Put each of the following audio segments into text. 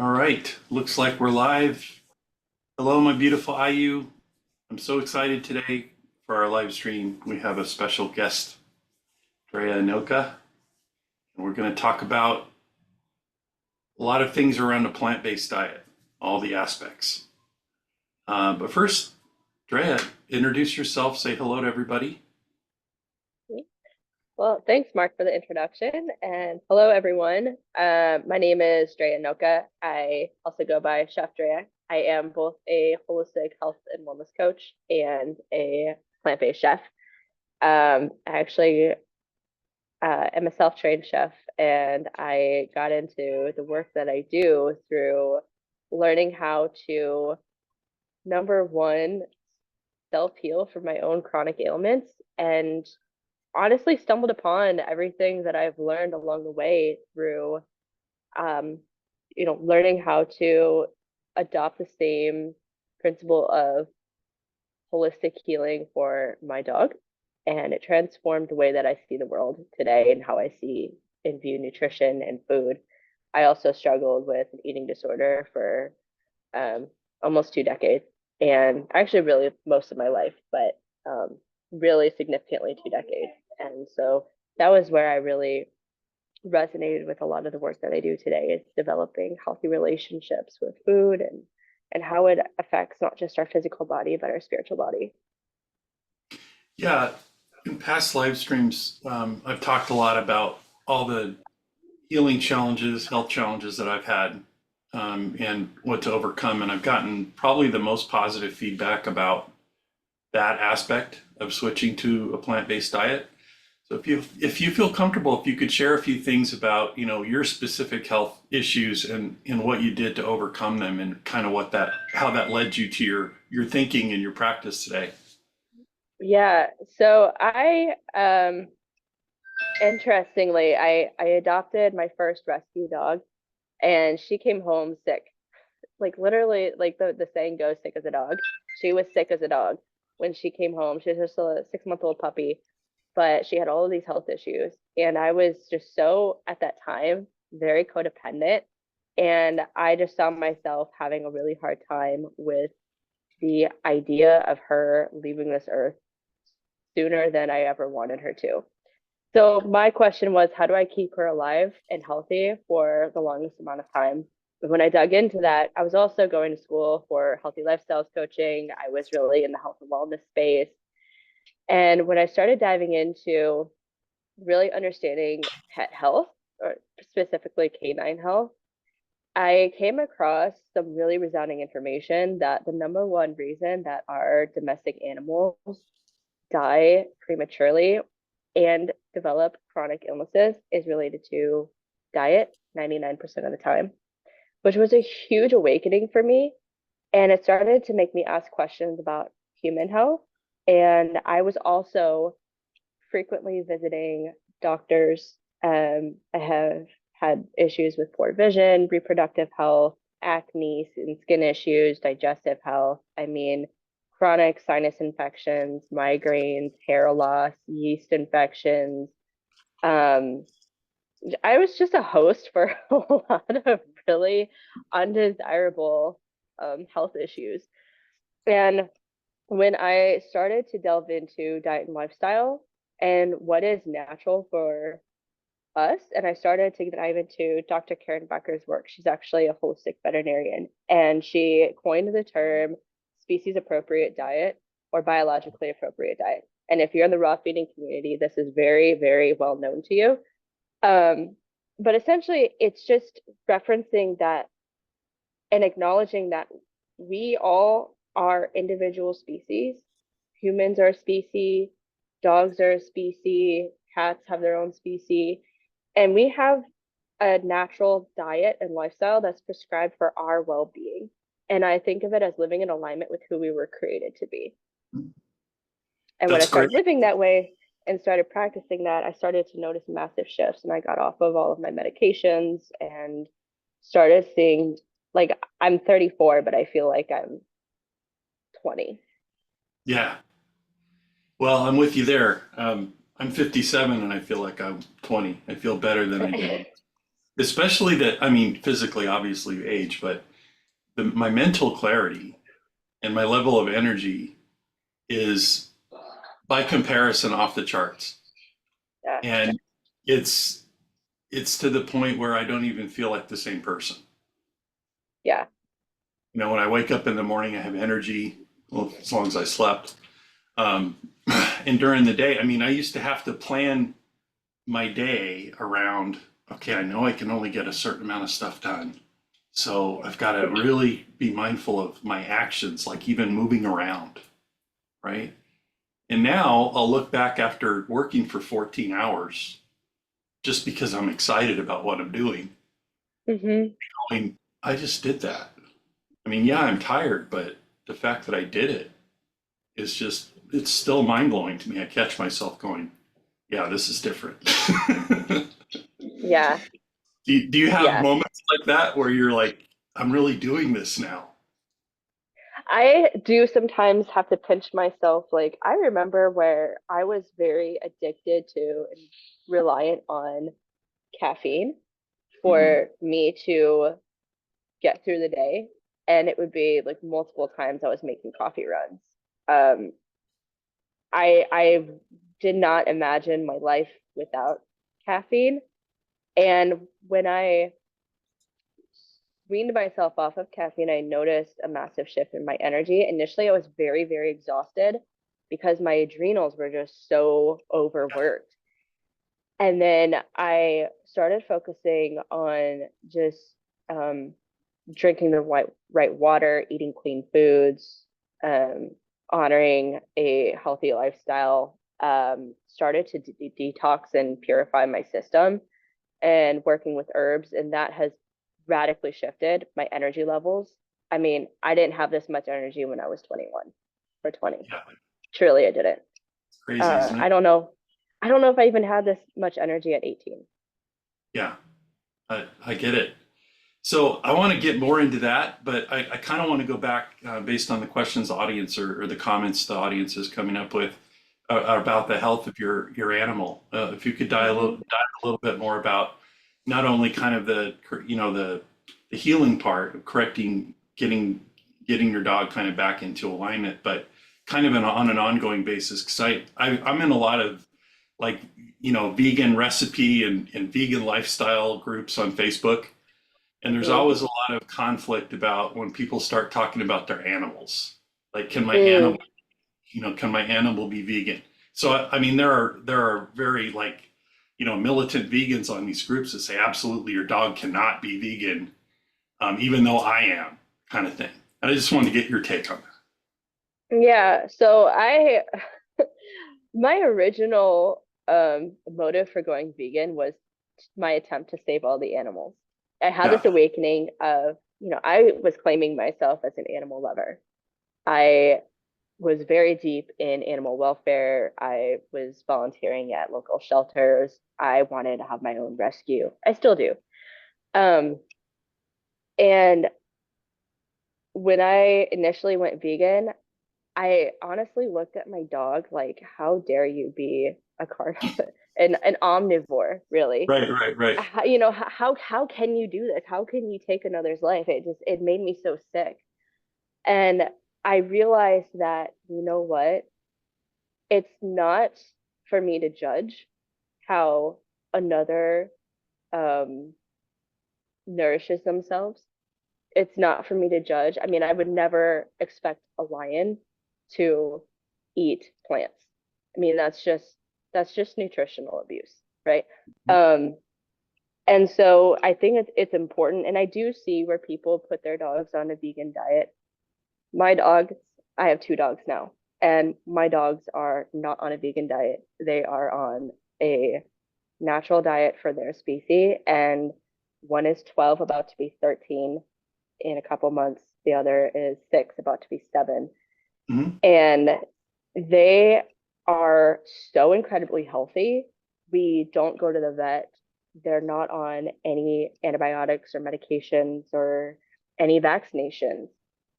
All right, looks like we're live. Hello, my beautiful IU. I'm so excited today for our live stream. We have a special guest, Drea and Ilka, and we're going to talk about a lot of things around a plant-based diet, all the aspects. But first, Drea, introduce yourself, say hello to everybody. Well, thanks, Mark, for the introduction. And hello, everyone. My name is Drea Noka. I also go by Chef Drea. I am both a holistic health and wellness coach and a plant-based chef. I actually am a self-trained chef, and I got into the work that I do through learning how to, number one, self-heal from my own chronic ailments and honestly stumbled upon everything that I've learned along the way through um, learning how to adopt the same principle of holistic healing for my dog. And it transformed the way that I see the world today and how I see and view nutrition and food. I also struggled with an eating disorder for um, almost 2 decades, and actually really most of my life, but really significantly 2 decades. And so that was where I really resonated with a lot of the work that I do today is developing healthy relationships with food and how it affects not just our physical body, but our spiritual body. Yeah, in past live streams, I've talked a lot about all the healing challenges, health challenges that I've had, and what to overcome. And I've gotten probably the most positive feedback about that aspect of switching to a plant-based diet. So if you feel comfortable, if you could share a few things about, your specific health issues and what you did to overcome them and kind of how that led you to your thinking and your practice today. Yeah, so I interestingly, I adopted my first rescue dog, and she came home sick. Like literally, like the saying goes, sick as a dog. She was sick as a dog when she came home. She was just a 6-month-old puppy, but she had all of these health issues. And I was just so, at that time, very codependent. And I just saw myself having a really hard time with the idea of her leaving this earth sooner than I ever wanted her to. So my question was, how do I keep her alive and healthy for the longest amount of time? When I dug into that, I was also going to school for healthy lifestyles coaching. I was really in the health and wellness space. And when I started diving into really understanding pet health, or specifically canine health, I came across some really resounding information that the number one reason that our domestic animals die prematurely and develop chronic illnesses is related to diet 99% of the time, which was a huge awakening for me. And it started to make me ask questions about human health. And I was also frequently visiting doctors. I have had issues with poor vision, reproductive health, acne, and skin issues, digestive health. I mean, chronic sinus infections, migraines, hair loss, yeast infections. Um, I was just a host for a lot of really undesirable health issues. And when I started to delve into diet and lifestyle and what is natural for us, and I started to dive into Dr. Karen Becker's work. She's actually a holistic veterinarian, and she coined the term species appropriate diet or biologically appropriate diet. And if you're in the raw feeding community, this is very, very well known to you. Um, but essentially, it's just referencing that and acknowledging that we all are individual species. Humans are a species, dogs are a species, cats have their own species, and we have a natural diet and lifestyle that's prescribed for our well being. And I think of it as living in alignment with who we were created to be. And when I That's great. started living that way and started practicing that, I started to notice massive shifts, and I got off of all of my medications and started seeing, like, I'm 34, but I feel like I'm 20. Yeah. Well, I'm with you there. I'm 57 and I feel like I'm 20. I feel better than I did. especially that, I mean, physically, obviously you age, but my mental clarity and my level of energy is by comparison off the charts. Yeah. And it's it's to the point where I don't even feel like the same person. Yeah. You know, when I wake up in the morning, I have energy, well, as long as I slept. Um, and during the day, I mean, I used to have to plan my day around, okay, I know I can only get a certain amount of stuff done. So I've got to really be mindful of my actions, like even moving around, right? And now I'll look back after working for 14 hours just because I'm excited about what I'm doing. Hmm. I mean, I just did that. I mean, yeah, I'm tired, but the fact that I did it is just, it's still mind blowing to me. I catch myself going, yeah, this is different. Yeah. Do you have Yeah. moments like that where you're like, I'm really doing this now? I do sometimes have to pinch myself. Like, I remember where I was very addicted to and reliant on caffeine Mhm. for me to get through the day. And it would be like multiple times I was making coffee runs. Um, I did not imagine my life without caffeine. And when I weaned myself off of caffeine, I noticed a massive shift in my energy. Initially, I was very, very exhausted because my adrenals were just so overworked. And then I started focusing on just um, drinking the right water, eating clean foods, um, honoring a healthy lifestyle, started to detox and purify my system and working with herbs. And that has radically shifted my energy levels. I mean, I didn't have this much energy when I was 21 or 20. Yeah, Truly, I didn't. it's crazy, isn't it? I don't know. I don't know if I even had this much energy at 18. Yeah, I get it. So I want to get more into that, but I kind of want to go back based on the questions the audience or the comments the audience is coming up with about the health of your animal. If you could Mm-hmm. dive a little bit more about not only kind of the you know the healing part of correcting, getting your dog kind of back into alignment, but kind of on an ongoing basis. Because I'm in a lot of like vegan recipe and vegan lifestyle groups on Facebook, and there's Mm-hmm. always a lot of conflict about when people start talking about their animals. Like, Mm. can my animal be vegan? So, I mean, there are very like, militant vegans on these groups that say absolutely your dog cannot be vegan, even though I am, kind of thing. And I just wanted to get your take on that. Yeah, so my original motive for going vegan was my attempt to save all the animals. I had Yeah. this awakening of, I was claiming myself as an animal lover. I was very deep in animal welfare. I was volunteering at local shelters. I wanted to have my own rescue. I still do. Um, and when I initially went vegan, I honestly looked at my dog like, how dare you be a carnivore, an omnivore, really? Right, right, right. How can you do this? How can you take another's life? It made me so sick. And I realized that, you know what? It's not for me to judge how another um nourishes themselves. It's not for me to judge. I mean, I would never expect a lion to eat plants. I mean, that's just nutritional abuse, right? Um, and so I think it's important, and I do see where people put their dogs on a vegan diet. My dogs, I have two dogs now, and my dogs are not on a vegan diet. They are on a natural diet for their species, and one is 12, about to be 13 in a couple months. The other is 6, about to be 7. Hmm. And they are so incredibly healthy. We don't go to the vet. They're not on any antibiotics or medications or any vaccinations.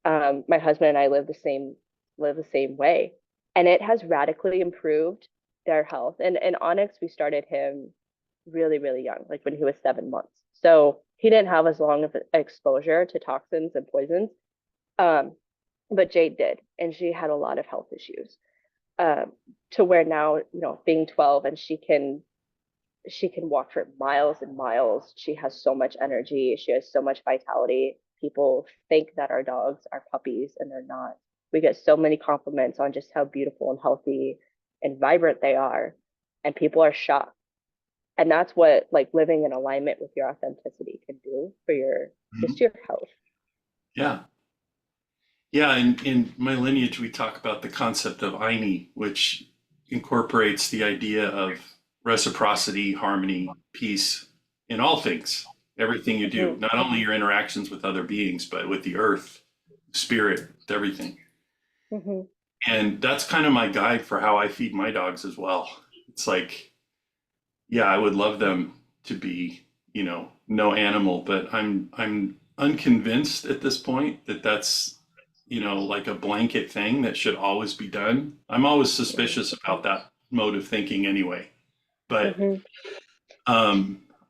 My husband and I live the same way, and it has radically improved their health. And Onyx, we started him really, really young, like when he was 7 months. So he didn't have as long of an exposure to toxins and poisons. Um, but Jade did, and she had a lot of health issues. Um, to where now, being 12 and she can walk for miles and miles. She has so much energy. She has so much vitality. People think that our dogs are puppies and they're not. We get so many compliments on just how beautiful and healthy and vibrant they are. And people are shocked. And that's what like living in alignment with your authenticity can do for your just Mhm. your health. Yeah. Yeah. In my lineage, we talk about the concept of Aini, which incorporates the idea of reciprocity, harmony, peace in all things, everything you do, Mm-hmm. not only your interactions with other beings, but with the earth, spirit, with everything. Mm-hmm. And that's kind of my guide for how I feed my dogs as well. It's like, yeah, I would love them to be, no animal, but I'm unconvinced at this point that that's, like a blanket thing that should always be done. I'm always suspicious about that mode of thinking anyway. But Mm-hmm.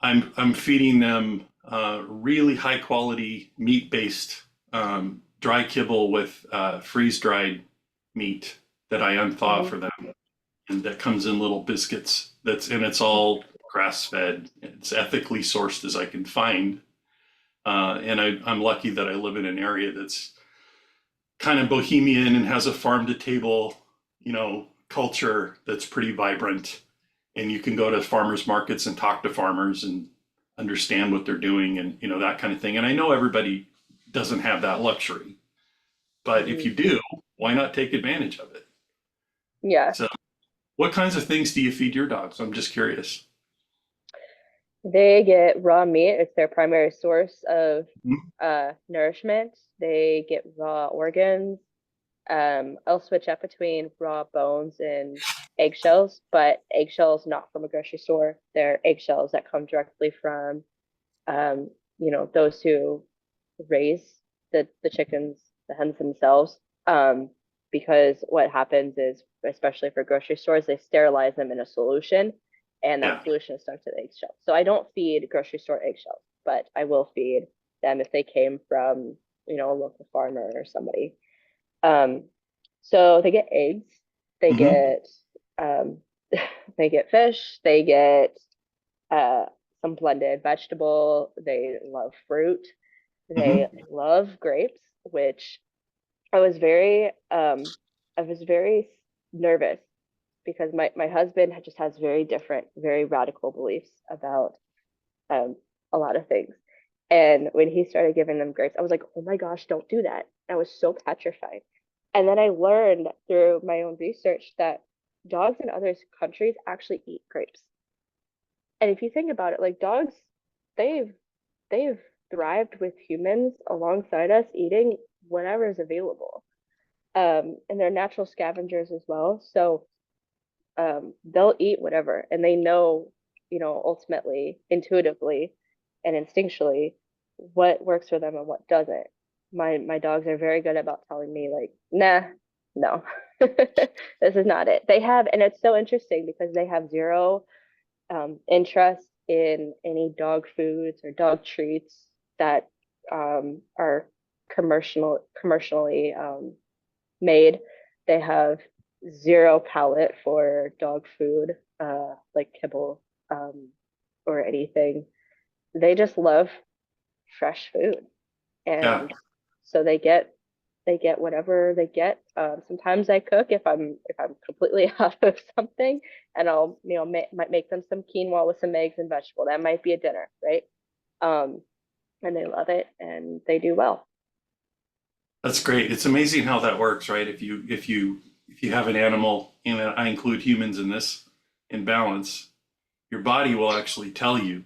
I'm feeding them really high quality meat based dry kibble with freeze dried meat that I unthaw Mm-hmm. for them, and that comes in little biscuits. It's all grass fed. It's ethically sourced as I can find, and I'm lucky that I live in an area that's kind of bohemian and has a farm to table, culture that's pretty vibrant. And you can go to farmers markets and talk to farmers and understand what they're doing and that kind of thing. And I know everybody doesn't have that luxury, but if Mm-hmm. you do, why not take advantage of it? Yeah. So, what kinds of things do you feed your dogs? I'm just curious. They get raw meat. It's their primary source of Mhm. nourishment. They get raw organs. I'll switch up between raw bones and eggshells, but eggshells not from a grocery store. They're eggshells that come directly from, um, those who raise the chickens, the hens themselves. Um, because what happens is, especially for grocery stores, they sterilize them in a solution, and that Yeah. solution is stuck to the eggshell. So I don't feed grocery store eggshells, but I will feed them if they came from, a local farmer or somebody. Um, so they get eggs, they Hmm. get um, they get fish, they get uh, some blended vegetable. They love fruit. They Hmm. love grapes, which I was very um, I was very nervous because my husband just has very different, very radical beliefs about um, a lot of things. And when he started giving them grapes, I was like, oh my gosh, don't do that. I was so petrified. And then I learned through my own research that dogs in other countries actually eat grapes. And if you think about it, like dogs, they've they've thrived with humans alongside us eating whatever is available. And they're natural scavengers as well. So they'll eat whatever, and they know, ultimately, intuitively, and instinctually, what works for them and what doesn't. My dogs are very good about telling me like, nah, no, this is not it. They have, and it's so interesting because they have zero interest in any dog foods or dog treats that are commercially made. They have zero palate for dog food, like kibble, or anything. They just love fresh food, Yeah. and so they get whatever they get. Sometimes I cook if I'm completely out of something, and I'll might make them some quinoa with some eggs and vegetable. That might be a dinner, right? Um, and they love it, and they do well. That's great. It's amazing how that works, right? If you have an animal, and I include humans in this, in balance, your body will actually tell you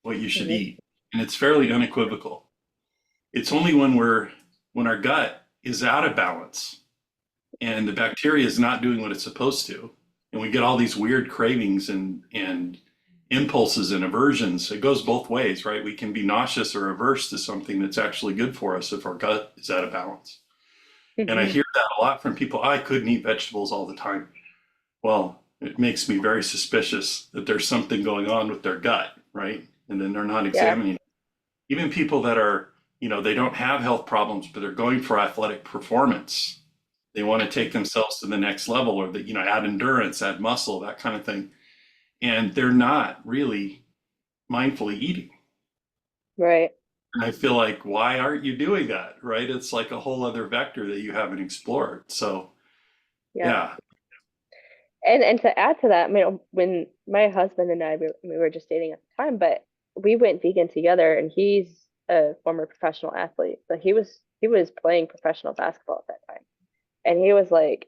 what you should Mhm. eat, and it's fairly unequivocal. It's only when our gut is out of balance and the bacteria is not doing what it's supposed to, and we get all these weird cravings and impulses and aversions. It goes both ways, right? We can be nauseous or averse to something that's actually good for us if our gut is out of balance. And I Mhm. hear that a lot from people. I couldn't eat vegetables all the time. Well, it makes me very suspicious that there's something going on with their gut, right? and then they're not Yeah. examining it. Even people that are, they don't have health problems, but they're going for athletic performance. They want to take themselves to the next level, or that, add endurance, add muscle, that kind of thing. And they're not really mindfully eating. Right. And I feel like, why aren't you doing that? Right? It's like a whole other vector that you haven't explored. So, Yeah. yeah. And to add to that, I mean, when my husband and I we were just dating at the time, but we went vegan together, and he's a former professional athlete. So he was playing professional basketball at that time. And he was like,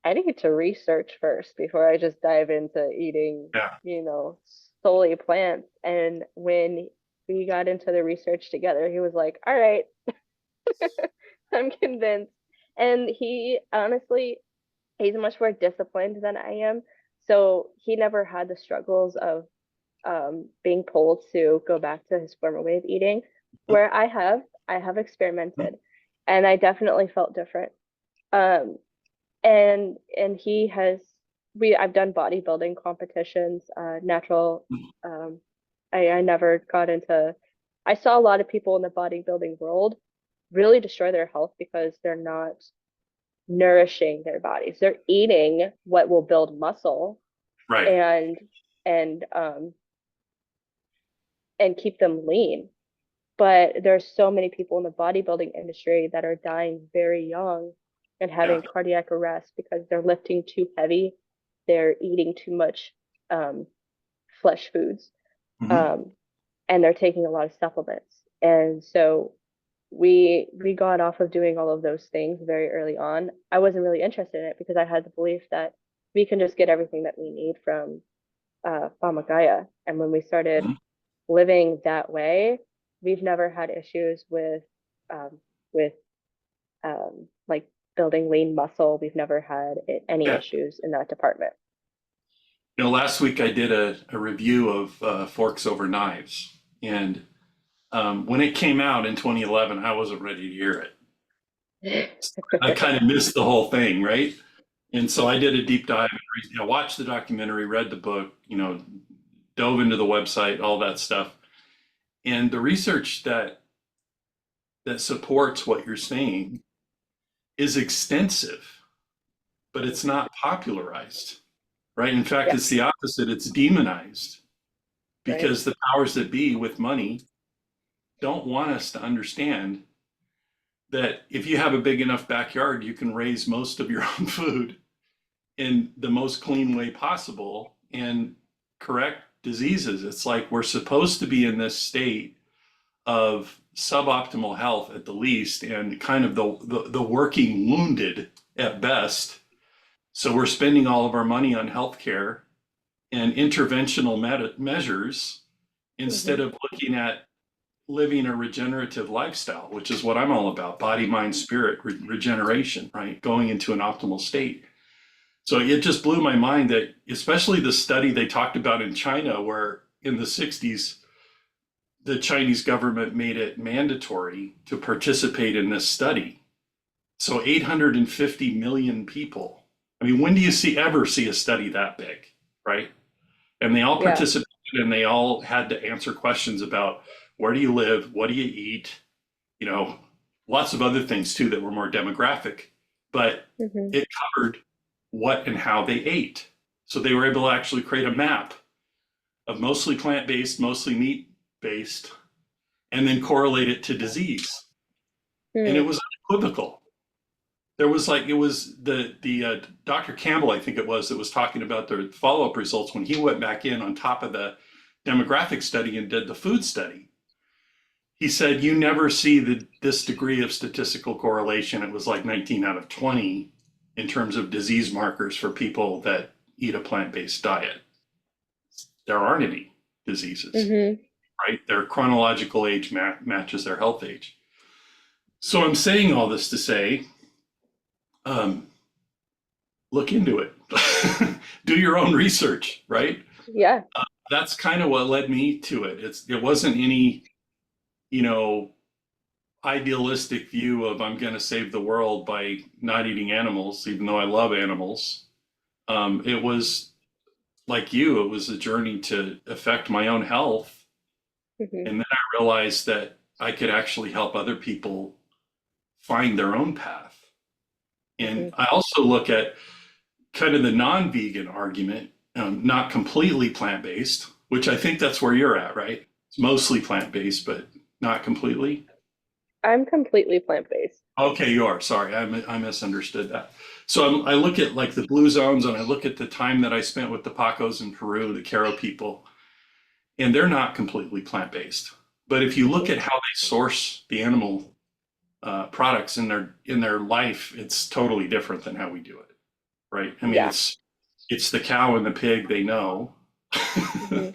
I need to research first before I just dive into eating, Yeah. solely plants. And when we got into the research together, he was like, all right, I'm convinced. And he honestly, he's much more disciplined than I am. So he never had the struggles of being told to go back to his former way of eating, where I have experimented, and I definitely felt different. Um, and he has we I've done bodybuilding competitions, natural. Um, I never got into. I saw a lot of people in the bodybuilding world really destroy their health because they're not nourishing their bodies. They're eating what will build muscle Right. and and um and keep them lean. But there's so many people in the bodybuilding industry that are dying very young and Yeah. having cardiac arrest because they're lifting too heavy, they're eating too much um, flesh foods, Hmm. um, and they're taking a lot of supplements. And so we got off of doing all of those things very early on. I wasn't really interested in it because I had the belief that we can just get everything that we need from Famagaya. And when we started Hmm. living that way, we've never had issues um, with like building lean muscle. We've never had any Yeah. issues in that department. Last week I did a review of Forks Over Knives. And when it came out in 2011, I wasn't ready to hear it. I kind of missed the whole thing, right? And so I did a deep dive and watched the documentary, read the book, dove into the website, all that stuff. And the research that supports what you're saying is extensive, but it's not popularized, right? In fact, Yeah, it's the opposite. It's demonized right. because the powers that be with money don't want us to understand that if you have a big enough backyard, you can raise most of your own food in the most clean way possible and correct diseases. It's like we're supposed to be in this state of suboptimal health at the least, and kind of the working wounded at best. So we're spending all of our money on healthcare and interventional measures instead Hmm. of looking at living a regenerative lifestyle, which is what I'm all about: body, mind, spirit, regeneration, right? Going into an optimal state. So it just blew my mind that, especially the study they talked about in China, where in the 60s, the Chinese government made it mandatory to participate in this study. So 850 million people. I mean, when do you ever see a study that big, right? And they all Yeah. participated, and they all had to answer questions about where do you live, what do you eat, you know, lots of other things too that were more demographic, but Hmm. it covered what and how they ate. So they were able to actually create a map of mostly plant based, mostly meat based, and then correlate it to disease. And it Hmm. was unequivocal. There was like, it was the Dr. Campbell, I think it was, that was talking about the follow up results when he went back in on top of the demographic study and did the food study. He said, you never see this degree of statistical correlation. It was like 19 out of 20 in terms of disease markers for people that eat a plant based diet. There aren't any diseases, Hmm. right? Their chronological age matches their health age. So I'm saying all this to say, um, look into it. Do your own research, right? Yeah. That's kind of what led me to it. It wasn't any, you know, idealistic view of I'm going to save the world by not eating animals, even though I love animals. It was like you, it was a journey to affect my own health Hmm. And then I realized that I could actually help other people find their own path. And Hmm. I also look at kind of the non-vegan argument, not completely plant-based, which I think that's where you're at, right? It's mostly plant-based, but not completely. I'm completely plant-based. Okay, you are. Sorry, I misunderstood that. So I look at like the blue zones and I look at the time that I spent with the Pacos in Peru, the Caro people, and they're not completely plant-based. But if you look Hmm. at how they source the animal products in their life, it's totally different than how we do it, right? I mean, Yeah. it's the cow and the pig they know Hmm.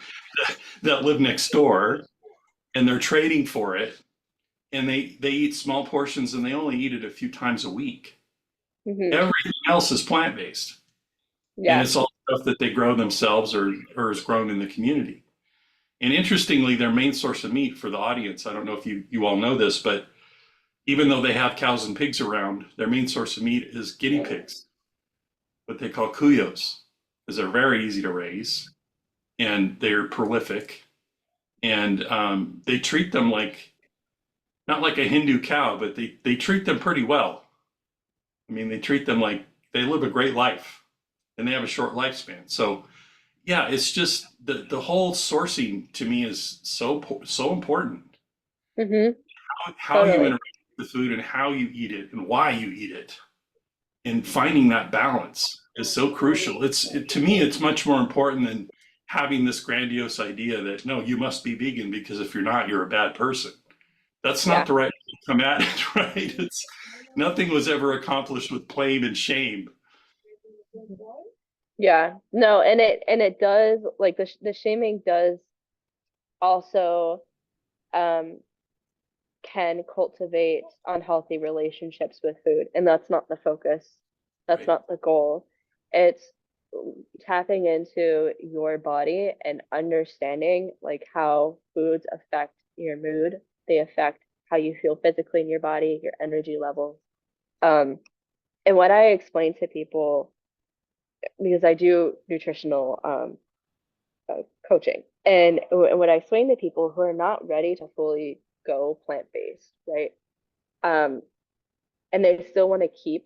that live next door, and they're trading for it, and they eat small portions and they only eat it a few times a week. Hmm. Everything else is plant based, and Yeah. it's all stuff that they grow themselves or is grown in the community. And interestingly, their main source of meat for the audience, I don't know if you all know this, but even though they have cows and pigs around, their main source of meat is guinea pigs, what they call cuyos, because they're very easy to raise and they're prolific. And they treat them like, not like a Hindu cow, but they treat them pretty well. I mean, they treat them like they live a great life and they have a short lifespan. So yeah, it's just the whole sourcing to me is so important. Hmm. How you Totally. interact with the food and how you eat it and why you eat it, and finding that balance is so crucial. To me, it's much more important than having this grandiose idea that no, you must be vegan because if you're not, you're a bad person. That's not Yeah. the right way to come at it, right? It's nothing was ever accomplished with blame and shame. Yeah. No, and it does like the shaming does also um can cultivate unhealthy relationships with food, and that's not the focus. That's Right. not the goal. It's tapping into your body and understanding like how foods affect your mood. They affect how you feel physically in your body, your energy levels. Um, and what I explain to people, because I do nutritional coaching, and what I explain to people who are not ready to fully go plant-based, right? Um, and they still want to keep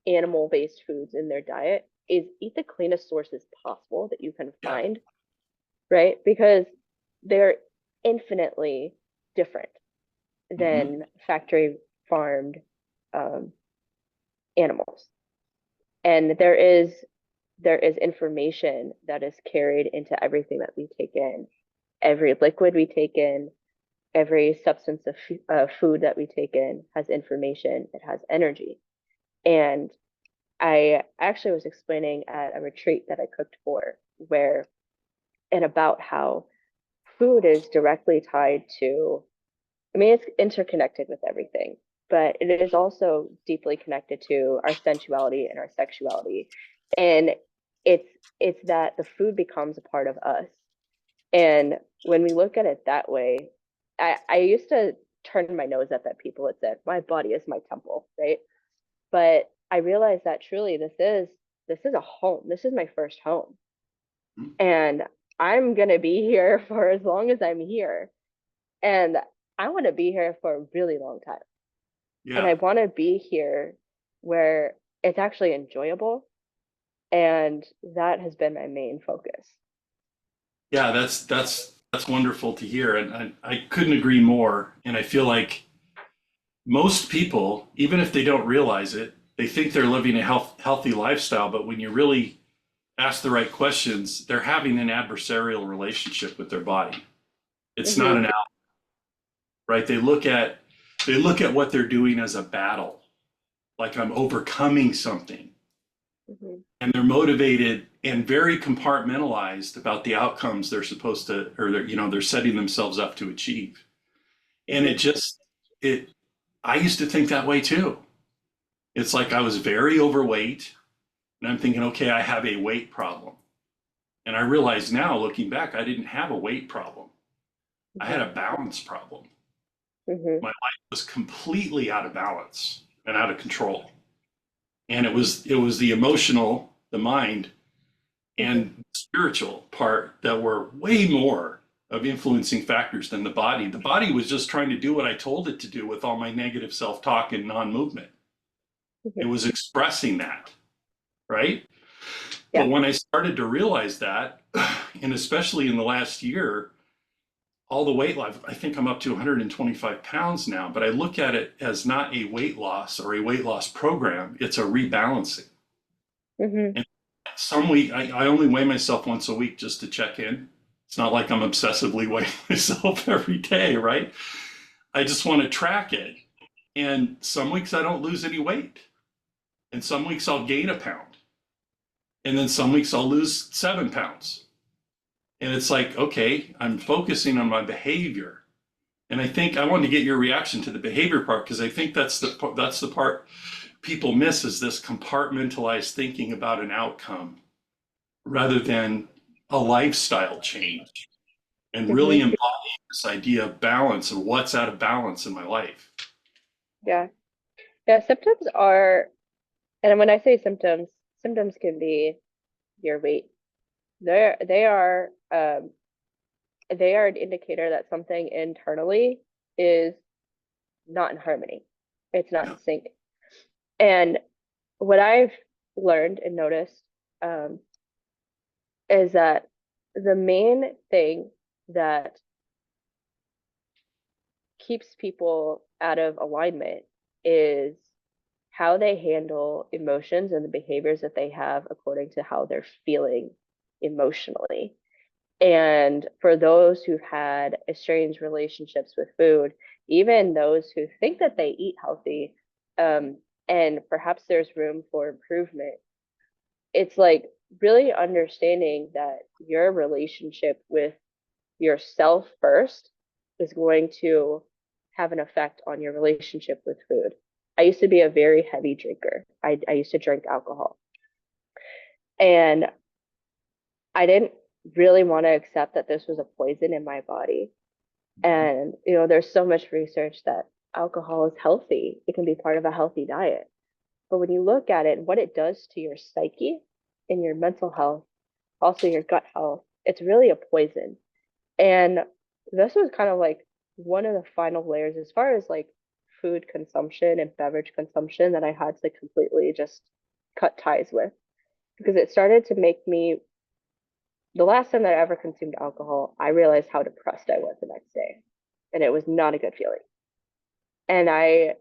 animal-based foods in their diet is eat the cleanest sources possible that you can Yeah. find, right? Because they're infinitely different Hmm. than factory farmed um, animals. And there is information that is carried into everything that we take in. Every liquid we take in, every substance of food that we take in has information, it has energy. And I actually was explaining at a retreat that I cooked for, where and about how food is directly tied to, I mean, it's interconnected with everything, but it is also deeply connected to our sensuality and our sexuality. And it's it's that the food becomes a part of us. And when we look at it that way, I used to turn my nose up at people that said, my body is my temple, right? But I realized that truly this is a home. This is my first home. And I'm gonna be here for as long as I'm here. And I want to be here for a really long time. And Yeah. I want to be here where it's actually enjoyable. And that has been my main focus. Yeah, that's wonderful to hear, and I couldn't agree more. And I feel like most people, even if they don't realize it, they think they're living a healthy lifestyle, but when you really ask the right questions, they're having an adversarial relationship with their body. It's not Hmm. an out, right? They look at what they're doing as a battle, like I'm overcoming something, Hmm. and they're motivated and very compartmentalized about the outcomes they're supposed to, or they're setting themselves up to achieve. And Hmm. it I used to think that way too. It's like I was very overweight and I'm thinking, okay, I have a weight problem. And I realize now, looking back, I didn't have a weight problem. I had Hmm. a balance problem. Hmm. My life was completely out of balance and out of control. And it was the emotional, the mind, Hmm. and spiritual part that were way more of influencing factors than the body. The body was just trying to do what I told it to do with all my negative self-talk and non-movement. It Mhm. was expressing that, right? Yeah. But when I started to realize that, and especially in the last year, all the weight loss, I think I'm up to 125 pounds now, but I look at it as not a weight loss or a weight loss program. It's a rebalancing. Hmm. And some week, I only weigh myself once a week just to check in. It's not like I'm obsessively weighing myself every day, right? I just want to track it. And some weeks I don't lose any weight. And some weeks I'll gain a pound. And then some weeks I'll lose 7 pounds. And it's like, okay, I'm focusing on my behavior. And I think I wanted to get your reaction to the behavior part because I think that's the part people miss is this compartmentalized thinking about an outcome rather than a lifestyle change and really Hmm. embodying this idea of balance and what's out of balance in my life. Yeah. Yeah. Symptoms are, and when I say symptoms, symptoms can be your weight. They are they are an indicator that something internally is not in harmony. It's not Yeah. in sync. And what I've learned and noticed um, is that the main thing that keeps people out of alignment is how they handle emotions and the behaviors that they have according to how they're feeling emotionally. And for those who've had estranged relationships with food, even those who think that they eat healthy, and perhaps there's room for improvement, it's like really understanding that your relationship with yourself first is going to have an effect on your relationship with food. I used to be a very heavy drinker. I used to drink alcohol. And I didn't really want to accept that this was a poison in my body. And, there's so much research that alcohol is healthy. It can be part of a healthy diet. But when you look at it and what it does to your psyche and your mental health, also your gut health, it's really a poison. And this was kind of like one of the final layers as far as like food consumption and beverage consumption that I had to completely just cut ties with because it started to make me the last time that I ever consumed alcohol, I realized how depressed I was the next day. And it was not a good feeling. And I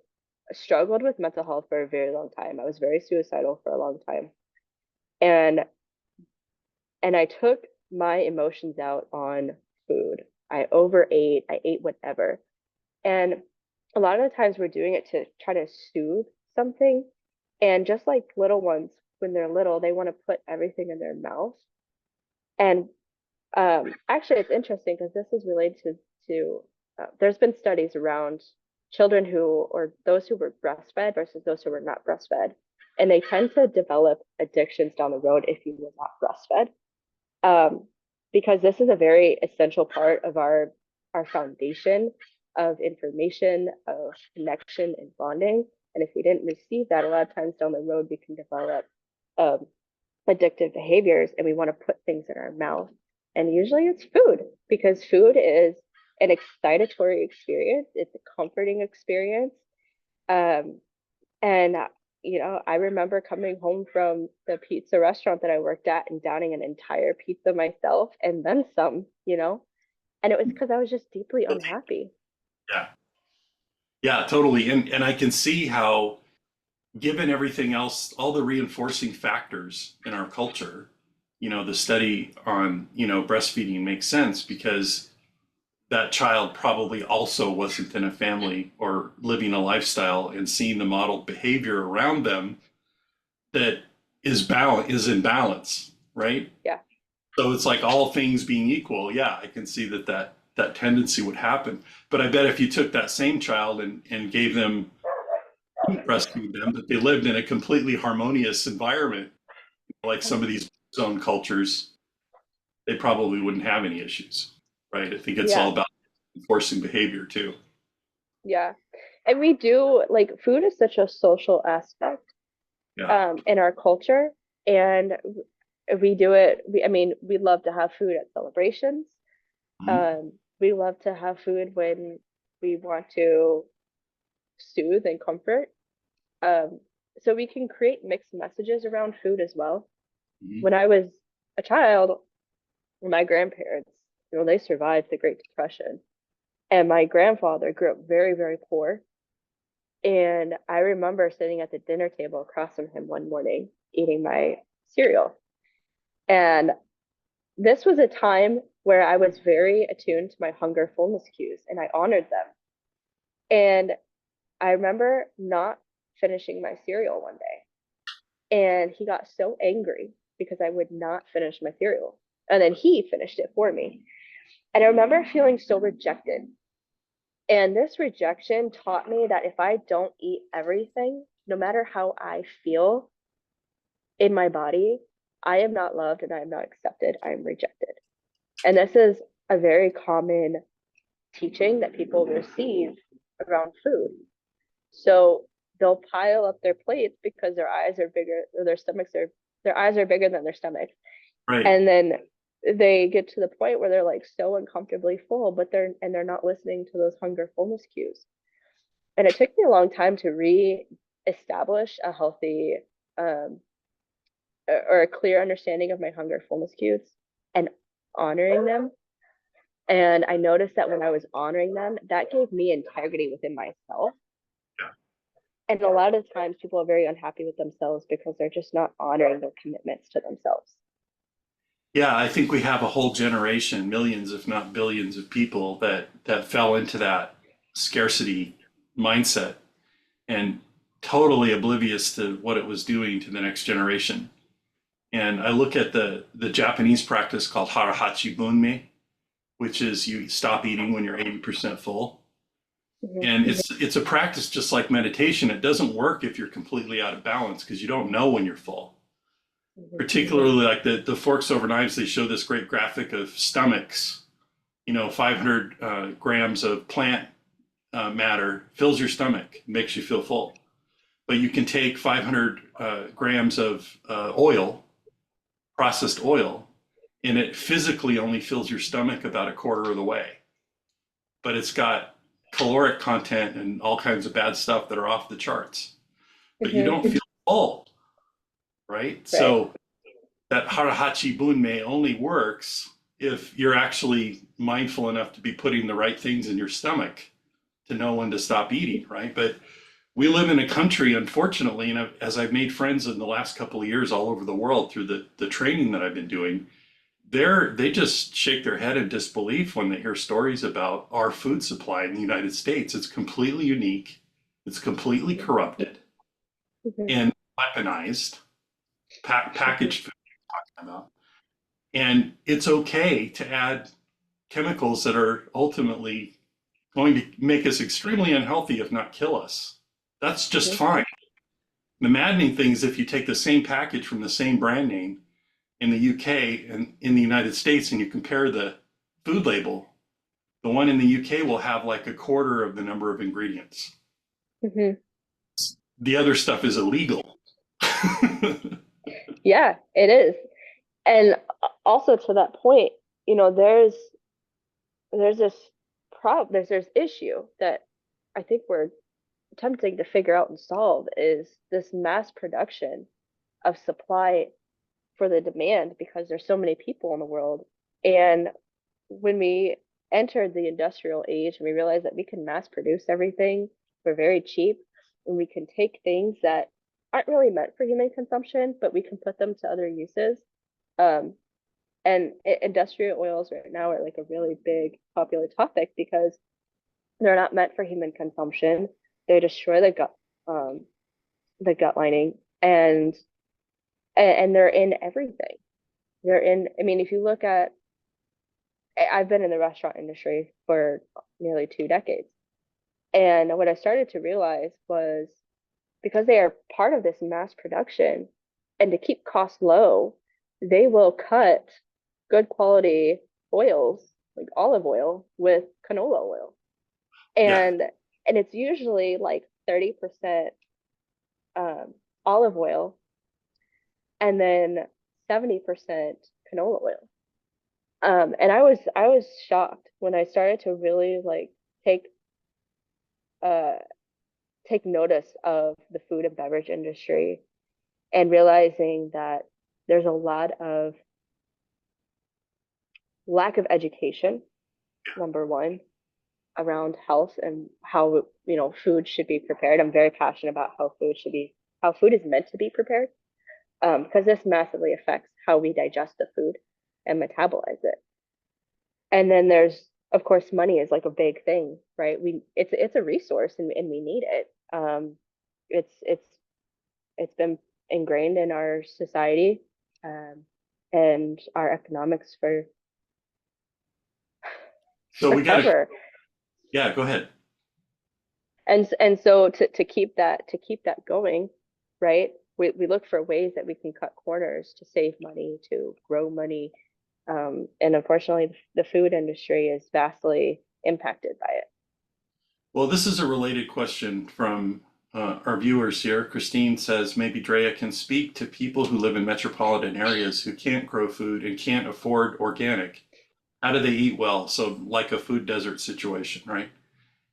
struggled with mental health for a very long time. I was very suicidal for a long time. And I took my emotions out on food. I overate, I ate whatever. And a lot of the times we're doing it to try to soothe something. And just like little ones, when they're little, they want to put everything in their mouth. And actually, it's interesting because this is related to there's been studies around children who, or those who were breastfed versus those who were not breastfed. And they tend to develop addictions down the road if you were not breastfed. Um, because this is a very essential part of our foundation of information, of connection and bonding. And if we didn't receive that, a lot of times down the road, we can develop um, addictive behaviors and we want to put things in our mouth. And usually it's food because food is an excitatory experience, it's a comforting experience. Um, and I remember coming home from the pizza restaurant that I worked at and downing an entire pizza myself and then some. And it was because I was just deeply unhappy. Yeah. Yeah, totally. And I can see how, given everything else, all the reinforcing factors in our culture, the study on, breastfeeding makes sense because that child probably also wasn't in a family or living a lifestyle and seeing the modeled behavior around them that is in balance, right? Yeah. So it's like all things being equal, yeah, I can see that tendency would happen. But I bet if you took that same child and gave them breastfeed them, that they lived in a completely harmonious environment, like some of these zone cultures, they probably wouldn't have any issues, right? I think it's all Yeah. about enforcing behavior too. Yeah. And we do like food is such a social aspect Yeah. in our culture. And we do it. I mean, we love to have food at celebrations. Mhm. We love to have food when we want to soothe and comfort. Um, so we can create mixed messages around food as well. Mhm. When I was a child, my grandparents, they survived the Great Depression, and my grandfather grew up very, very poor. And I remember sitting at the dinner table across from him one morning, eating my cereal. And this was a time where I was very attuned to my hunger fullness cues and I honored them. And I remember not finishing my cereal one day. And he got so angry because I would not finish my cereal. And then he finished it for me. And I remember feeling so rejected. And this rejection taught me that if I don't eat everything, no matter how I feel in my body, I am not loved and I am not accepted. I am rejected. And this is a very common teaching that people receive around food. So they'll pile up their plates because their eyes are bigger, or their eyes are bigger than their stomach. Right. And then they get to the point where they're like so uncomfortably full, but they're not listening to those hunger fullness cues. And it took me a long time to re-establish a healthy um, or a clear understanding of my hunger fullness cues and honoring them. And I noticed that when I was honoring them, that gave me integrity within myself. And a lot of times people are very unhappy with themselves because they're just not honoring their commitments to themselves. Yeah, I think we have a whole generation, millions, if not billions, of people that fell into that scarcity mindset and totally oblivious to what it was doing to the next generation. And I look at the Japanese practice called harahachi bunmei, which is you stop eating when you're 80% full. Mm-hmm. And it's a practice just like meditation. It doesn't work if you're completely out of balance because you don't know when you're full. Mm-hmm. Particularly like the forks over knives, they show this great graphic of stomachs. 500 grams of plant matter fills your stomach, makes you feel full. But you can take 500 grams of oil, processed oil, and it physically only fills your stomach about a quarter of the way. But it's got caloric content and all kinds of bad stuff that are off the charts. But you don't Mm-hmm. feel full, right? Right. So that harahachi bunmei only works if you're actually mindful enough to be putting the right things in your stomach to know when to stop eating, right? But we live in a country, unfortunately, and as I've made friends in the last couple of years all over the world through the training that I've been doing, they just shake their head in disbelief when they hear stories about our food supply in the United States. It's completely unique, it's completely corrupted Mm-hmm. and weaponized, Mm-hmm. packaged food about. And it's okay to add chemicals that are ultimately going to make us extremely unhealthy, if not kill us. That's just Mm-hmm. fine. The maddening thing is if you take the same package from the same brand name in the UK and in the United States and you compare the food label, the one in the UK will have like a quarter of the number of ingredients. Mm-hmm. The other stuff is illegal. Yeah, it is. And also to that point, you know, there's this there's issue that I think we're attempting to figure out and solve is this mass production of supply for the demand because there's so many people in the world. And when we entered the industrial age and we realized that we can mass produce everything for very cheap and we can take things that aren't really meant for human consumption, but we can put them to other uses. Um, and industrial oils right now are like a really big popular topic because they're not meant for human consumption. They destroy the gut lining, and they're in everything. They're in. I mean, if you look at, I've been in the restaurant industry for nearly 2 decades, and what I started to realize was because they are part of this mass production, and to keep costs low, they will cut good quality oils like olive oil with canola oil, Yeah, and it's usually like 30% um, olive oil and then 70% canola oil. And I was shocked when I started to really like take uh take notice of the food and beverage industry and realizing that there's a lot of lack of education, number one, around health and how food should be prepared. I'm very passionate about how food is meant to be prepared, because this massively affects how we digest the food and metabolize it. And then there's, of course, money is like a big thing, right? It's a resource, and we need it. It's been ingrained in our society, um, and our economics So we got to, forever. yeah, go ahead. And so to keep that going, right? We look for ways that we can cut corners to save money, to grow money. And unfortunately, the food industry is vastly impacted by it. Well, this is a related question from our viewers here. Christine says maybe Drea can speak to people who live in metropolitan areas who can't grow food and can't afford organic. How do they eat well? So, like a food desert situation, right?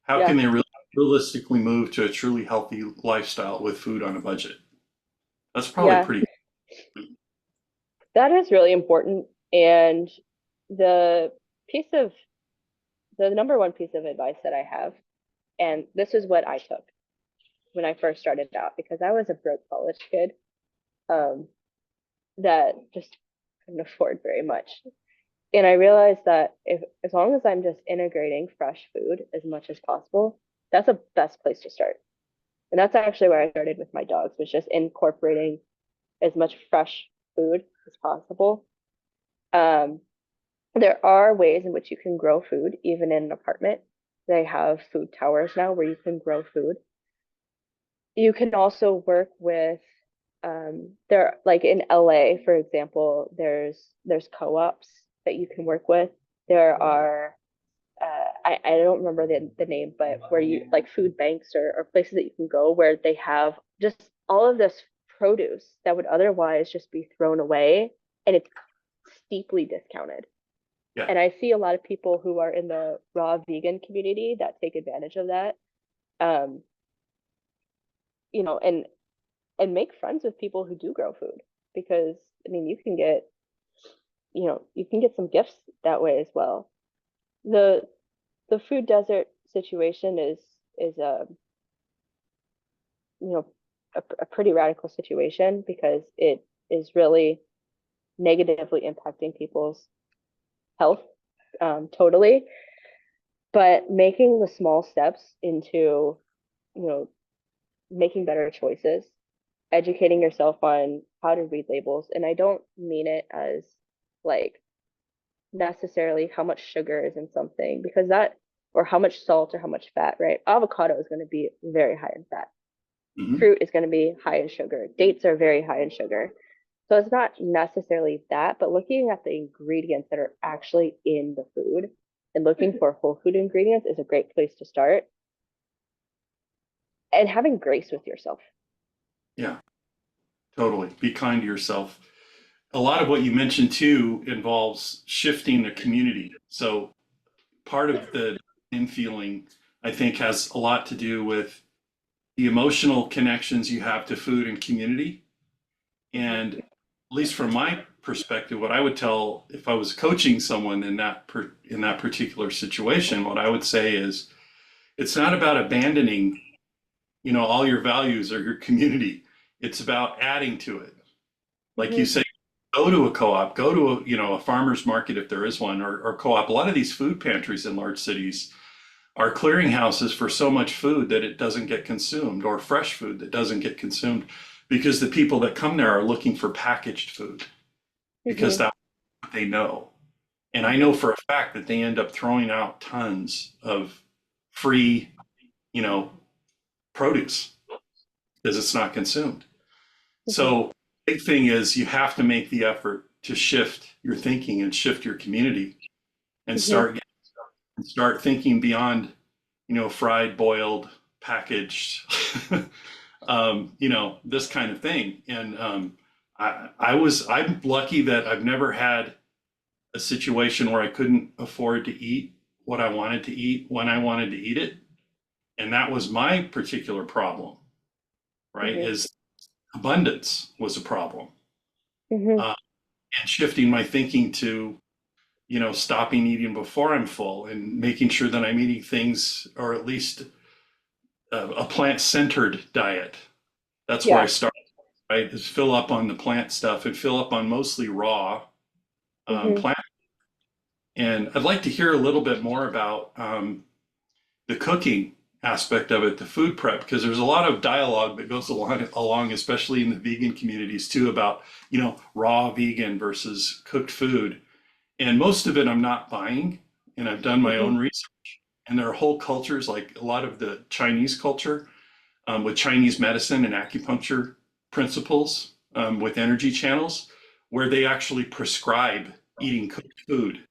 How Yeah, can they realistically move to a truly healthy lifestyle with food on a budget? That's probably yeah, pretty. that is really important. And the piece of the number one piece of advice that I have, and this is what I took when I first started out, because I was a broke college kid, um, that just couldn't afford very much. And I realized that if as long as I'm just integrating fresh food as much as possible, that's the best place to start. And that's actually where I started with my dogs, was just incorporating as much fresh food as possible. Um, there are ways in which you can grow food even in an apartment. They have food towers now where you can grow food. You can also work with, there, like in LA, for example, there's co-ops that you can work with. There are, I don't remember the name, but where you like food banks, or places that you can go where they have just all of this produce that would otherwise just be thrown away, and it's steeply discounted. Yeah. And I see a lot of people who are in the raw vegan community that take advantage of that. Um, and make friends with people who do grow food, because I mean you can get some gifts that way as well. The food desert situation is you know a pretty radical situation, because it is really negatively impacting people's health, totally. But making the small steps into you know making better choices, educating yourself on how to read labels. And I don't mean it as like necessarily how much sugar is in something, because that, or how much salt or how much fat, right? Avocado is going to be very high in fat. Hmm. Fruit is going to be high in sugar. Dates are very high in sugar. So it's not necessarily that, but looking at the ingredients that are actually in the food and looking for whole food ingredients is a great place to start. And having grace with yourself. Yeah, totally. Be kind to yourself. A lot of what you mentioned too involves shifting the community. So part of the in feeling, I think, has a lot to do with the emotional connections you have to food and community. And at least from my perspective, what I would tell if I was coaching someone in that particular situation, what I would say is it's not about abandoning, all your values or your community. It's about adding to it. Like you Mm-hmm. say, go to a co-op, go to a farmer's market if there is one, or co-op. A lot of these food pantries in large cities are clearinghouses for so much food that it doesn't get consumed, or fresh food that doesn't get consumed, because the people that come there are looking for packaged food because Mm-hmm. that's what they know. And I know for a fact that they end up throwing out tons of free, you know, produce because it's not consumed. Mm-hmm. So, big thing is you have to make the effort to shift your thinking and shift your community and Mm-hmm. start thinking beyond, fried, boiled, packaged, this kind of thing. And I'm lucky that I've never had a situation where I couldn't afford to eat what I wanted to eat when I wanted to eat it. And that was my particular problem, right? Mhm. Is abundance was a problem. Mhm. Uh, and shifting my thinking to, stopping eating before I'm full and making sure that I'm eating things, or at least a plant-centered diet. That's where I Yeah. start, right? Is fill up on the plant stuff and fill up on mostly raw Mhm. plant. And I'd like to hear a little bit more about the cooking aspect of it, the food prep, because there's a lot of dialogue that goes along, especially in the vegan communities too, about, raw vegan versus cooked food. And most of it I'm not buying, and I've done my Mhm. own research. And there are whole cultures, like a lot of the Chinese culture, with Chinese medicine and acupuncture principles, with energy channels, where they actually prescribe eating cooked food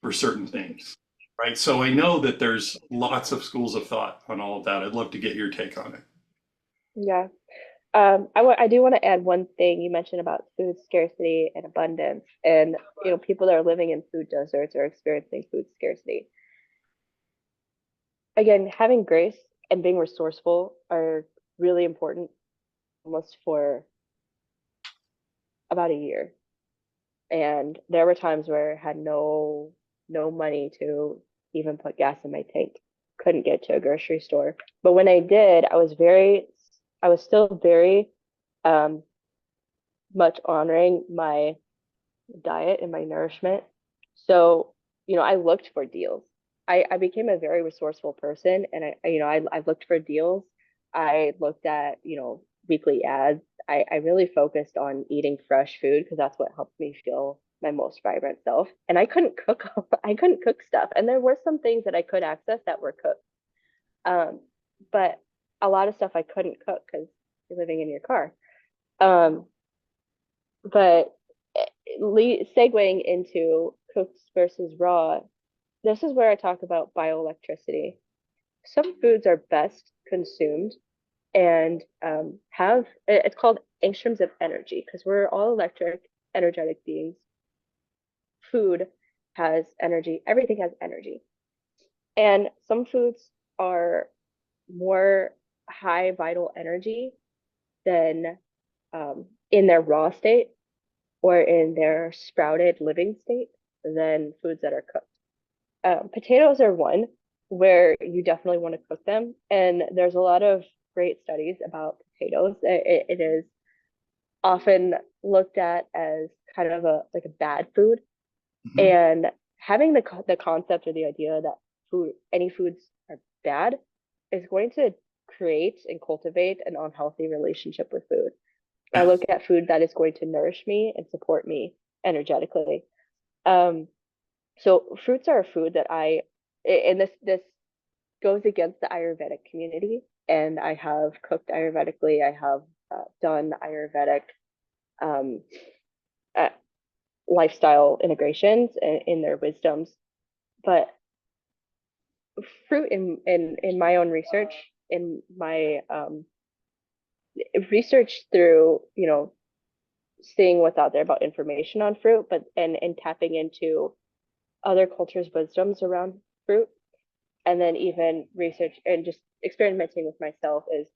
for certain things, right? So I know that there's lots of schools of thought on all of that. I'd love to get your take on it. Yeah. I do want to add one thing you mentioned about food scarcity and abundance, and people that are living in food deserts are experiencing food scarcity. Again, having grace and being resourceful are really important almost for about a year. And there were times where I had no money to even put gas in my tank. Couldn't get to a grocery store. But when I did, I was still very um much honoring my diet and my nourishment. So, I looked for deals. I became a very resourceful person, and I looked for deals. I looked at, weekly ads. I really focused on eating fresh food because that's what helped me feel my most vibrant self. And I couldn't cook, I couldn't cook stuff. And there were some things that I could access that were cooked. Um, but a lot of stuff I couldn't cook because you're living in your car. Um, but segueing into cooked versus raw, this is where I talk about bioelectricity. Some foods are best consumed and it's called angstroms of energy because we're all electric, energetic beings. Food has energy, everything has energy. And some foods are more high vital energy than in their raw state or in their sprouted living state than foods that are cooked. Potatoes are one where you definitely want to cook them, and there's a lot of great studies about potatoes. It is often looked at as kind of a like a bad food, Mm-hmm. and having the concept or the idea that any foods are bad is going to create and cultivate an unhealthy relationship with food. I Yeah. look at food that is going to nourish me and support me energetically. Um, so fruits are a food that and this goes against the Ayurvedic community. And I have cooked Ayurvedically. I have done Ayurvedic um, uh, lifestyle integrations in their wisdoms. But fruit in my own research, in my research through, seeing what's out there about information on fruit, but and tapping into other cultures' wisdoms around fruit, and then even research and just experimenting with myself is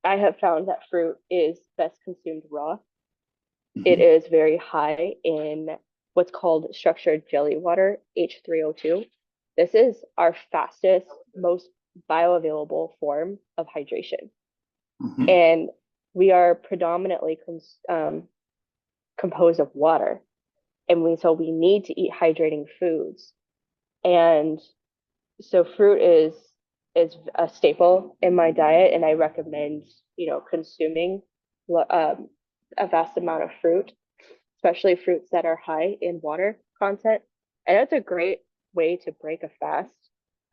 I have found that fruit is best consumed raw. It Mm-hmm. is very high in what's called structured jelly water, H3O2. This is our fastest, most bioavailable form of hydration. Mm-hmm. And we are predominantly composed of water. And so we need to eat hydrating foods. And so fruit is a staple in my diet, and I recommend consuming a vast amount of fruit, especially fruits that are high in water content. And that's a great way to break a fast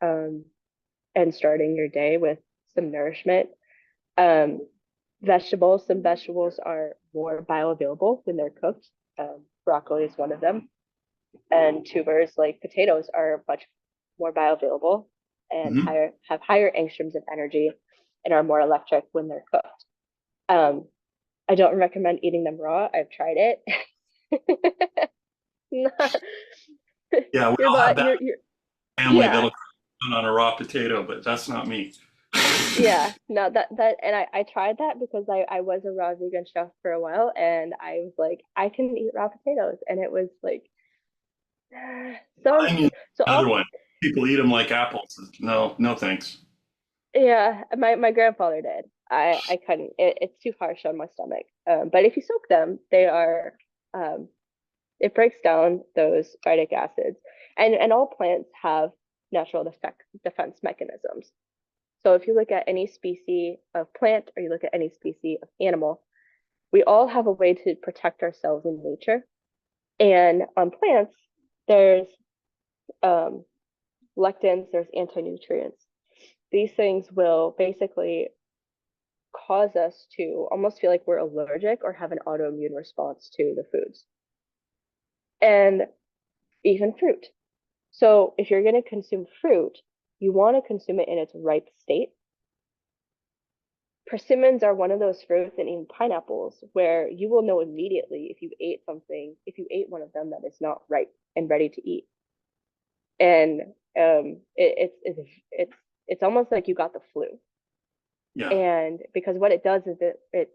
um, and starting your day with some nourishment. Um, some vegetables are more bioavailable when they're cooked. Broccoli is one of them, and tubers like potatoes are much more bioavailable and Mm-hmm. have higher angstroms of energy and are more electric when they're cooked. Um, I don't recommend eating them raw. I've tried it. Yeah, we Your all have body, that your family yeah, that'll come on a raw potato, but that's not me. yeah. No, and I tried that because I was a raw vegan chef for a while, and I was like, I can eat raw potatoes, and it was like some I mean, so another all one. People eat them like apples. No, no thanks. yeah, my grandfather did. I couldn't. It's too harsh on my stomach. But if you soak them, they are um it breaks down those phytic acids, and all plants have natural defense mechanisms. So if you look at any species of plant or you look at any species of animal, we all have a way to protect ourselves in nature. And on plants, there's um, lectins, there's anti-nutrients. These things will basically cause us to almost feel like we're allergic or have an autoimmune response to the foods and even fruit. So if you're going to consume fruit, you want to consume it in its ripe state. Persimmons are one of those fruits, and even pineapples, where you will know immediately if you ate something, if you ate one of them that is not ripe and ready to eat. And it's almost like you got the flu. Yeah. And because what it does is it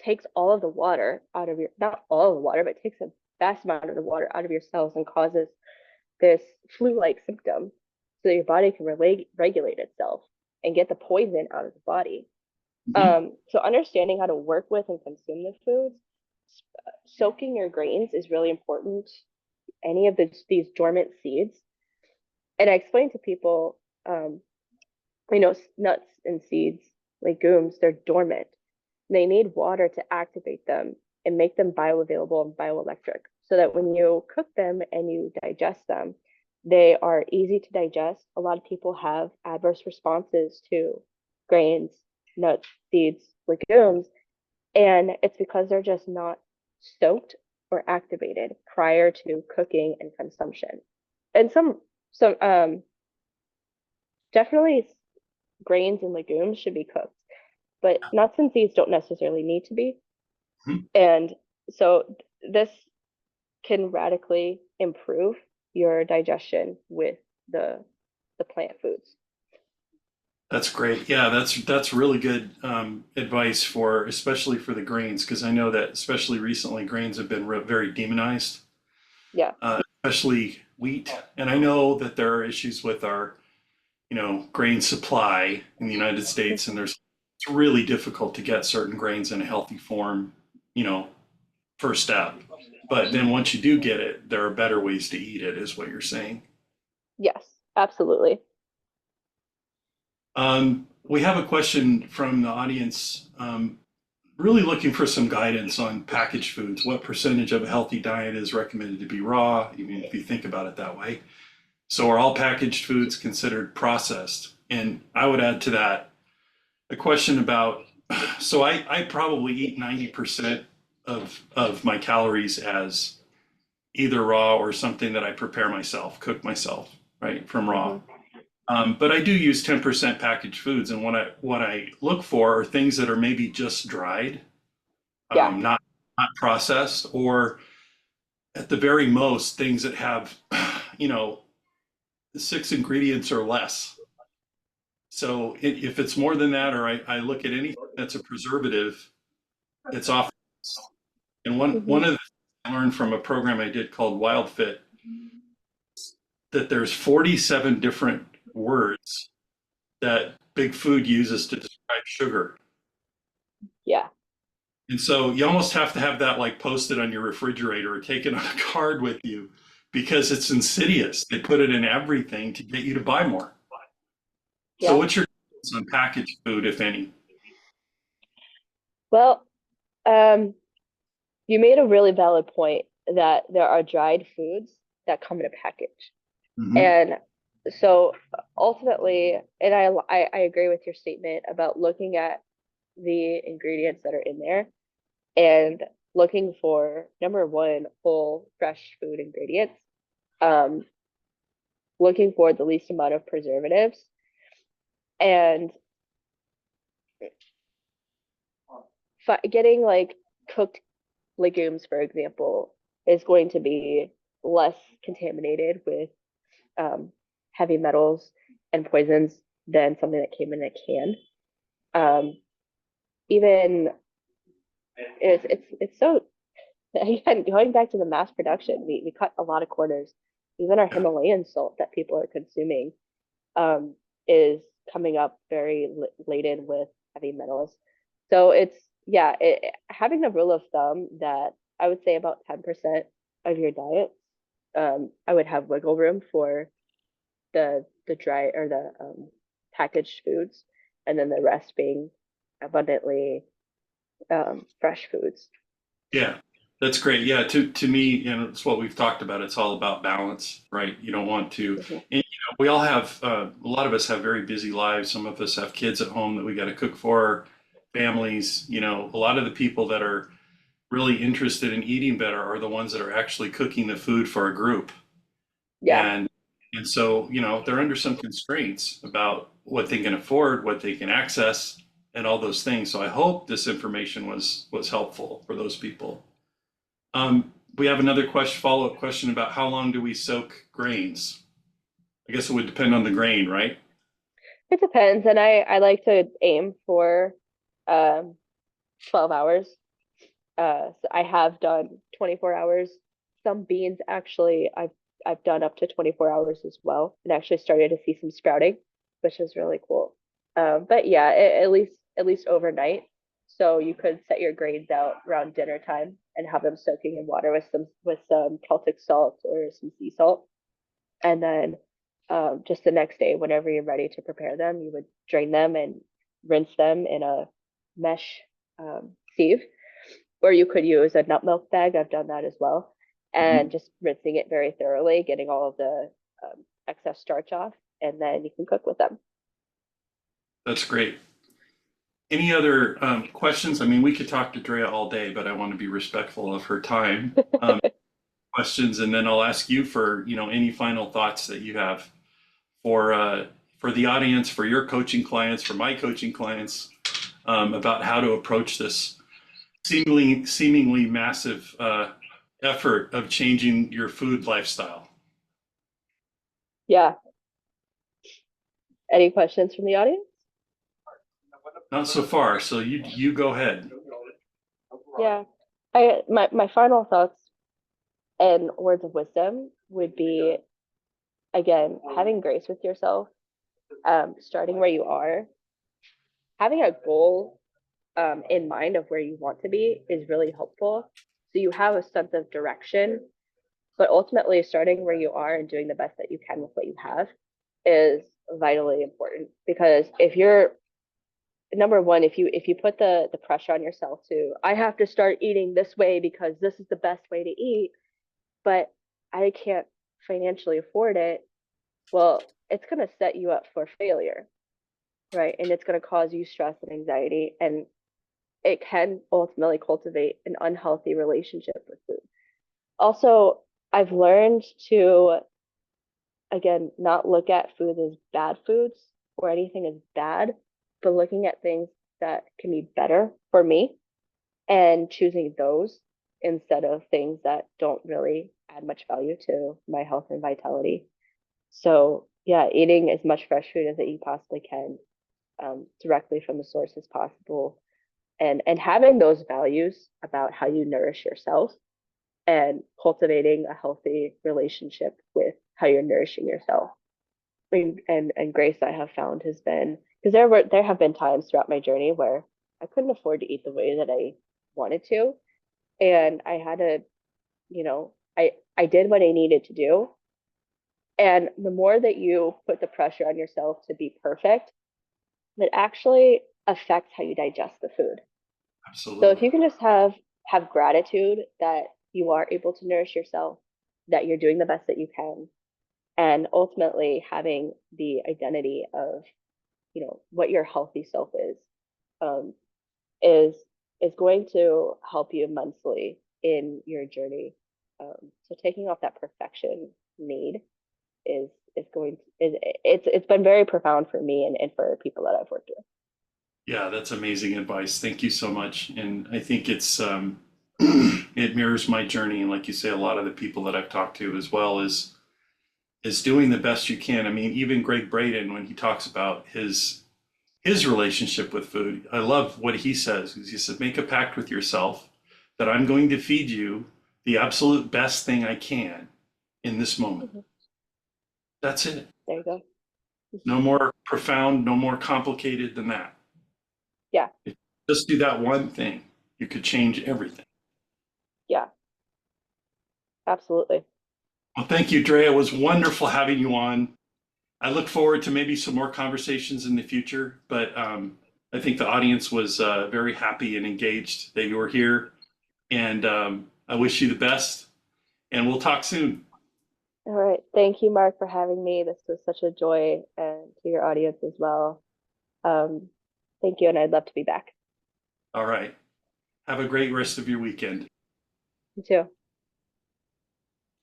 takes all of the water out of your, not all of the water, but it takes a vast amount of the water out of your cells and causes this flu-like symptom so that your body can regulate itself and get the poison out of the body. Mhm. So understanding how to work with and consume the foods, soaking your grains is really important. Any of these dormant seeds, and I explain to people, nuts and seeds, legumes, they're dormant. They need water to activate them and make them bioavailable and bioelectric, so that when you cook them and you digest them, they are easy to digest. A lot of people have adverse responses to grains, nuts, seeds, legumes, and it's because they're just not soaked or activated prior to cooking and consumption. And some definitely grains and legumes should be cooked, but nuts and seeds don't necessarily need to be. Mhm. And so this can radically improve your digestion with the the plant foods. That's great. Yeah, that's really good advice for especially for the grains because I know that especially recently grains have been very demonized, Yeah. especially wheat. And I know that there are issues with our grain supply in the United States, and it's really difficult to get certain grains in a healthy form, you know, first step. But then once you do get it, there are better ways to eat it, is what you're saying. Yes, absolutely. We have a question from the audience, really looking for some guidance on packaged foods. What percentage of a healthy diet is recommended to be raw, even if you think about it that way? So are all packaged foods considered processed? And I would add to that a question about, so I probably eat 90% of my calories as either raw or something that I prepare myself, cook myself, right, from raw. Hmm. But I do use 10% packaged foods, and what I look for are things that are maybe just dried, Yeah. not processed, or at the very most things that have, you know, 6 ingredients or less. So if it's more than that, or I look at anything that's a preservative, it's off. And one Hmm. of the things I learned from a program I did called Wild Fit that there's 47 different words that Big Food uses to describe sugar. Yeah. And so you almost have to have that like posted on your refrigerator or taken on a card with you because it's insidious. They put it in everything to get you to buy more. So Yeah. what's your thoughts on packaged food, if any? Well, um, you made a really valid point that there are dried foods that come in a package. Hmm. And so ultimately, and I agree with your statement about looking at the ingredients that are in there and looking for number one, whole fresh food ingredients, um, looking for the least amount of preservatives, and getting like cooked legumes, for example, is going to be less contaminated with heavy metals and poisons than something that came in a can. Um, even it's so again going back to the mass production, we cut a lot of corners. Even our Yeah. Himalayan salt that people are consuming um, is coming up very laden with heavy metals. So it's yeah, having a rule of thumb that I would say about 10% of your diet, I would have wiggle room for the dry or the packaged foods, and then the rest being abundantly fresh foods. Yeah, that's great. Yeah, to me, and it's what we've talked about. It's all about balance, right? You don't want to. Mhm. And, we all have. A lot of us have very busy lives. Some of us have kids at home that we got to cook for, families. A lot of the people that are really interested in eating better are the ones that are actually cooking the food for a group, Yeah, and so they're under some constraints about what they can afford, what they can access, and all those things. So I hope this information was helpful for those people. We have another follow-up question about how long do we soak grains? I guess it would depend on the grain, right? it depends, and I like to aim for um, 12 hours. So I have done 24 hours. Some beans actually I've done up to 24 hours as well, and actually started to see some sprouting, which is really cool. But yeah, at least overnight. So you could set your grains out around dinner time and have them soaking in water with some Celtic salt or some sea salt, and then just the next day, whenever you're ready to prepare them, you would drain them and rinse them in a mesh sieve, or you could use a nut milk bag. I've done that as well. And Mhm. just rinsing it very thoroughly, getting all of the excess starch off, and then you can cook with them. That's great. Any other questions? I mean, we could talk to Drea all day, but I want to be respectful of her time. Questions, and then I'll ask you for any final thoughts that you have for the audience, for your coaching clients, for my coaching clients, about how to approach this seemingly massive effort of changing your food lifestyle. Yeah. Any questions from the audience? Not so far, so you go ahead. Yeah. My final thoughts and words of wisdom would be, again, having grace with yourself, starting where you are, having a goal in mind of where you want to be is really helpful. So you have a sense of direction, but ultimately starting where you are and doing the best that you can with what you have is vitally important, because if you're number one, if you put the pressure on yourself to, I have to start eating this way because this is the best way to eat, but I can't financially afford it, well, it's going to set you up for failure, right? And it's going to cause you stress and anxiety, and it can ultimately cultivate an unhealthy relationship with food. Also, I've learned to, again, not look at food as bad foods or anything as bad, but looking at things that can be better for me and choosing those instead of things that don't really add much value to my health and vitality. So, yeah, eating as much fresh food as that you possibly can, directly from the source as possible, and having those values about how you nourish yourself and cultivating a healthy relationship with how you're nourishing yourself. I mean, and grace I have found has been, because there have been times throughout my journey where I couldn't afford to eat the way that I wanted to, and I had to, I did what I needed to do. And the more that you put the pressure on yourself to be perfect, it actually affects how you digest the food. So if Absolutely. you can just have gratitude that you are able to nourish yourself, that you're doing the best that you can, and ultimately having the identity of, what your healthy self um, is is going to help you immensely in your journey. So taking off that perfection need is going to, it's been very profound for me and for people that I've worked with. Yeah, that's amazing advice. Thank you so much. And I think it's it mirrors my journey. And like you say, a lot of the people that I've talked to as well is doing the best you can. I mean, even Greg Braden, when he talks about his relationship with food, I love what he says. He said, make a pact with yourself that I'm going to feed you the absolute best thing I can in this moment. Mhm. That's it. There you go. No more profound, no more complicated than that. Yeah. If you just do that one thing, you could change everything. Yeah. Absolutely. Well, thank you, Drea. It was wonderful having you on. I look forward to maybe some more conversations in the future, but I think the audience was very happy and engaged that you were here. And I wish you the best, and we'll talk soon. All right. Thank you, Mark, for having me. This was such a joy, and to your audience as well. Um, Thank you, and I'd love to be back. All right. Have a great rest of your weekend. You too.